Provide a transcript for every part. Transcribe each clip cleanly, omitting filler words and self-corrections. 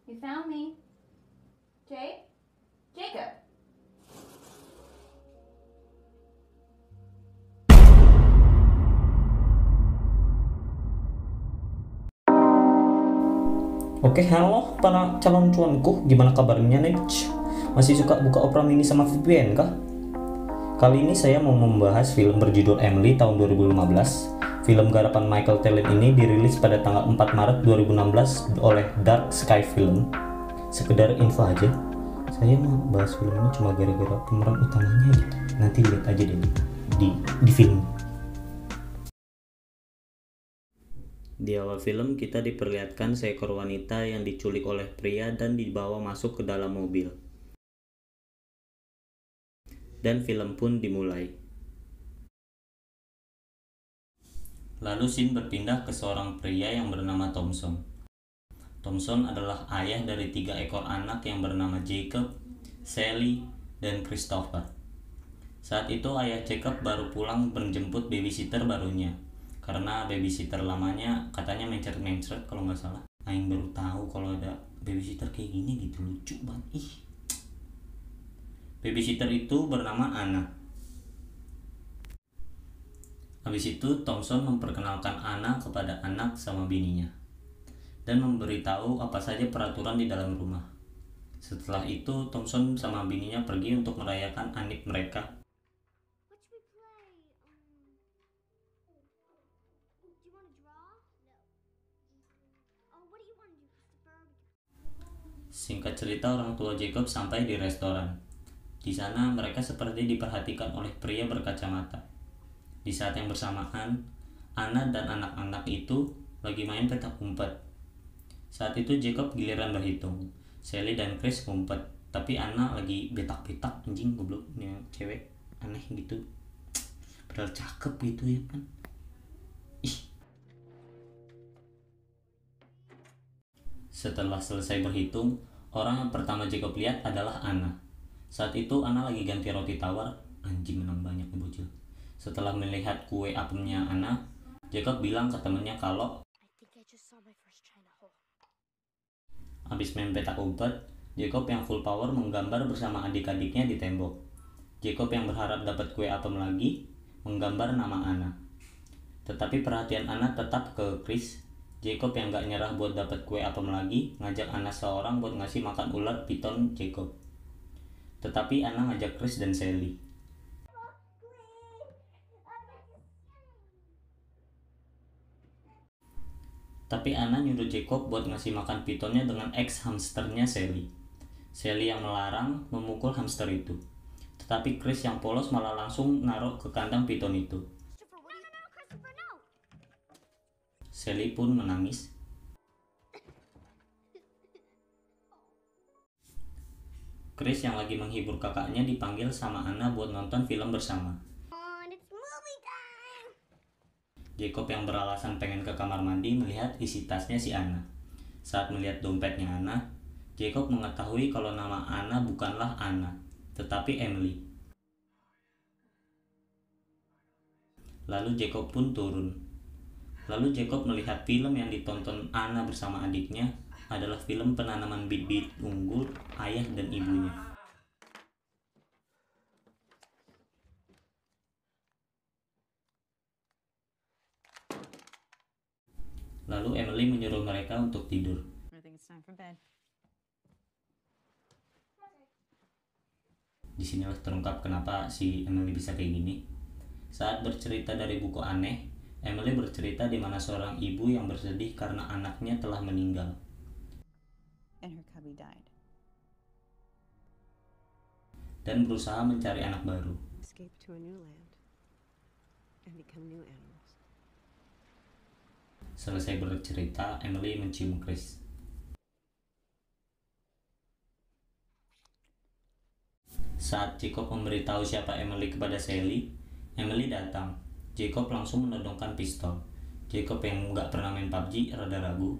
You found me. Jake? Jacob? Oke, halo para calon cuanku, gimana kabarnya nih? Masih suka buka Opera Mini sama VPN kah? Kali ini saya mau membahas film berjudul Emily tahun 2015. Film garapan Michael Tellin ini dirilis pada tanggal 4 Maret 2016 oleh Dark Sky Film. Sekedar info aja, saya mau bahas film ini cuma gara-gara pemeran utamanya gitu. Nanti lihat aja deh di film. Di awal film kita diperlihatkan seekor wanita yang diculik oleh pria dan dibawa masuk ke dalam mobil. Dan film pun dimulai. Lalu scene berpindah ke seorang pria yang bernama Thompson. Thompson adalah ayah dari 3 ekor anak yang bernama Jacob, Sally, dan Christopher. Saat itu ayah Jacob baru pulang menjemput babysitter barunya. Karena babysitter lamanya katanya mencret-mencret kalau nggak salah. Aing baru tahu kalau ada babysitter kayak gini gitu, lucu banget. Babysitter itu bernama Anna. Habis itu Thompson memperkenalkan Anna kepada anak sama bininya dan memberitahu apa saja peraturan di dalam rumah. Setelah itu Thompson sama bininya pergi untuk merayakan anik mereka. Singkat cerita, orang tua Jacob sampai di restoran. Di sana mereka seperti diperhatikan oleh pria berkacamata. Di saat yang bersamaan, Anna dan anak-anak itu lagi main petak umpet. Saat itu Jacob giliran berhitung. Sally dan Chris ngumpet, tapi Anna lagi betak-betak, anjing gobloknya cewek aneh gitu. Padahal cakep gitu ya kan. Setelah selesai berhitung, orang yang pertama Jacob lihat adalah Anna. Saat itu Anna lagi ganti roti tawar, anjing menang banyak nih bocil. Setelah melihat kue apemnya Anna, Jacob bilang ke temennya kalau habis main petak umpet, Jacob yang full power menggambar bersama adik-adiknya di tembok. Jacob yang berharap dapat kue apem lagi, menggambar nama Anna. Tetapi perhatian Anna tetap ke Chris. Jacob yang gak nyerah buat dapat kue apem lagi, ngajak Anna seorang buat ngasih makan ular piton Jacob. Tetapi Anna ngajak Chris dan Sally. Tapi Anna nyuruh Jacob buat ngasih makan pitonnya dengan ex hamsternya Sally. Sally yang melarang memukul hamster itu. Tetapi Chris yang polos malah langsung naruh ke kandang piton itu. Sally pun menangis. Chris yang lagi menghibur kakaknya dipanggil sama Anna buat nonton film bersama. Jacob yang beralasan pengen ke kamar mandi melihat isi tasnya si Anna. Saat melihat dompetnya Anna, Jacob mengetahui kalau nama Anna bukanlah Anna, tetapi Emily. Lalu Jacob pun turun. Lalu Jacob melihat film yang ditonton Anna bersama adiknya adalah film penanaman bibit unggul ayah dan ibunya. Lalu Emily menyuruh mereka untuk tidur. Disinilah terungkap kenapa si Emily bisa kayak gini. Saat bercerita dari buku aneh, Emily bercerita di mana seorang ibu yang bersedih karena anaknya telah meninggal. Dan berusaha mencari anak baru. Selesai bercerita, Emily mencium Chris. Saat Jacob memberitahu siapa Emily kepada Sally, Emily datang. Jacob langsung menodongkan pistol. Jacob yang nggak pernah main PUBG rada ragu.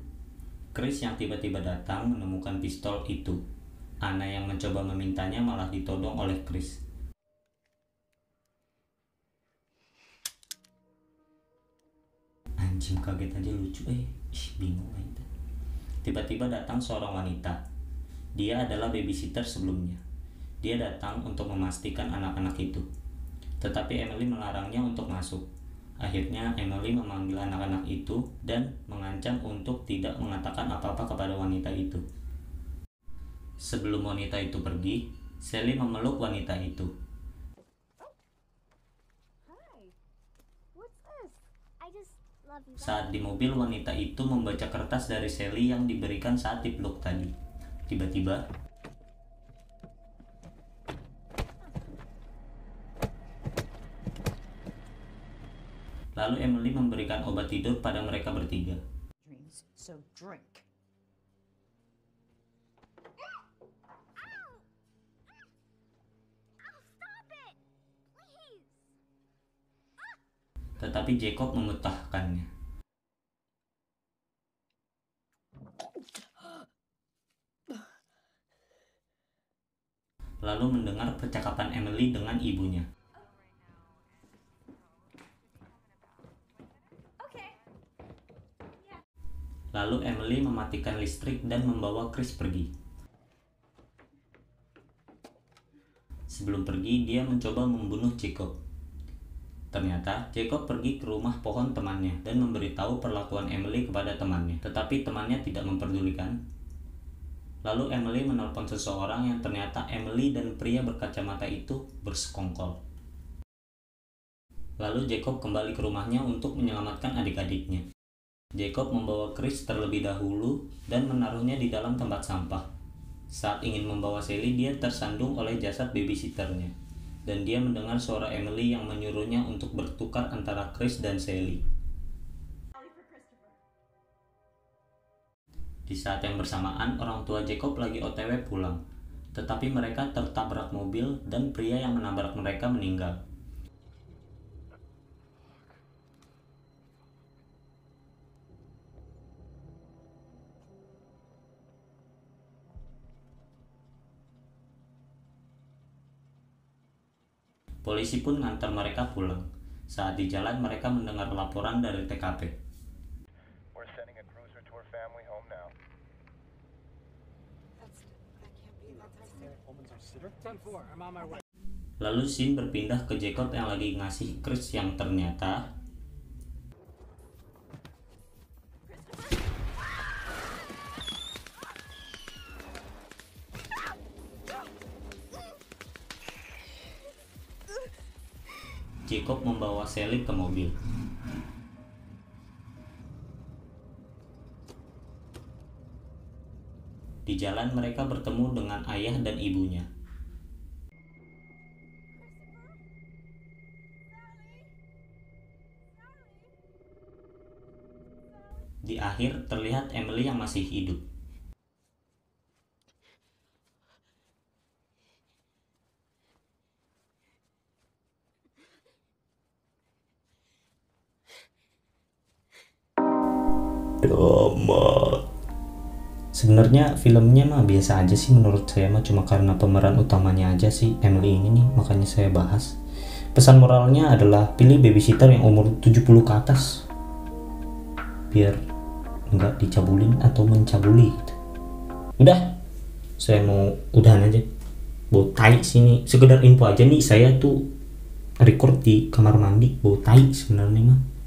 Chris yang tiba-tiba datang menemukan pistol itu. Anna yang mencoba memintanya malah ditodong oleh Chris. Anjing kaget aja lucu bingung aja. Tiba-tiba datang seorang wanita. Dia adalah babysitter sebelumnya. Dia datang untuk memastikan anak-anak itu. Tetapi Emily melarangnya untuk masuk. Akhirnya Emily memanggil anak-anak itu dan mengancam untuk tidak mengatakan apa-apa kepada wanita itu. Sebelum wanita itu pergi, Sally memeluk wanita itu. Saat di mobil, wanita itu membaca kertas dari Sally yang diberikan saat dipeluk tadi. Tiba-tiba, lalu Emily memberikan obat tidur pada mereka bertiga. So drink. Tetapi Jacob memutahkannya. Lalu mendengar percakapan Emily dengan ibunya. Lalu Emily mematikan listrik dan membawa Chris pergi. Sebelum pergi, dia mencoba membunuh Jacob. Ternyata Jacob pergi ke rumah pohon temannya dan memberitahu perlakuan Emily kepada temannya, tetapi temannya tidak memperdulikan. Lalu Emily menelpon seseorang yang ternyata Emily dan pria berkacamata itu bersekongkol. Lalu Jacob kembali ke rumahnya untuk menyelamatkan adik-adiknya. Jacob membawa Chris terlebih dahulu dan menaruhnya di dalam tempat sampah. Saat ingin membawa Sally, dia tersandung oleh jasad babysitternya. Dan dia mendengar suara Emily yang menyuruhnya untuk bertukar antara Chris dan Sally. Di saat yang bersamaan, orang tua Jacob lagi OTW pulang. Tetapi mereka tertabrak mobil dan pria yang menabrak mereka meninggal. Polisi pun ngantar mereka pulang. Saat di jalan, mereka mendengar laporan dari TKP. We're sending a cruiser to her family home now. Lalu scene berpindah ke Jacob yang lagi ngasih Chris yang ternyata Jacob membawa Sally ke mobil. Di jalan mereka bertemu dengan ayah dan ibunya. Di akhir terlihat Emily yang masih hidup. Tamat. Sebenarnya filmnya mah biasa aja sih menurut saya mah, cuma karena pemeran utamanya aja sih Emily ini nih makanya saya bahas. Pesan moralnya adalah pilih babysitter yang umur 70 ke atas biar nggak dicabulin atau mencabuli gitu. Udah, saya mau udahan aja. Bau tai sini, sekedar info aja nih, saya tuh record di kamar mandi, bau tai sebenarnya mah.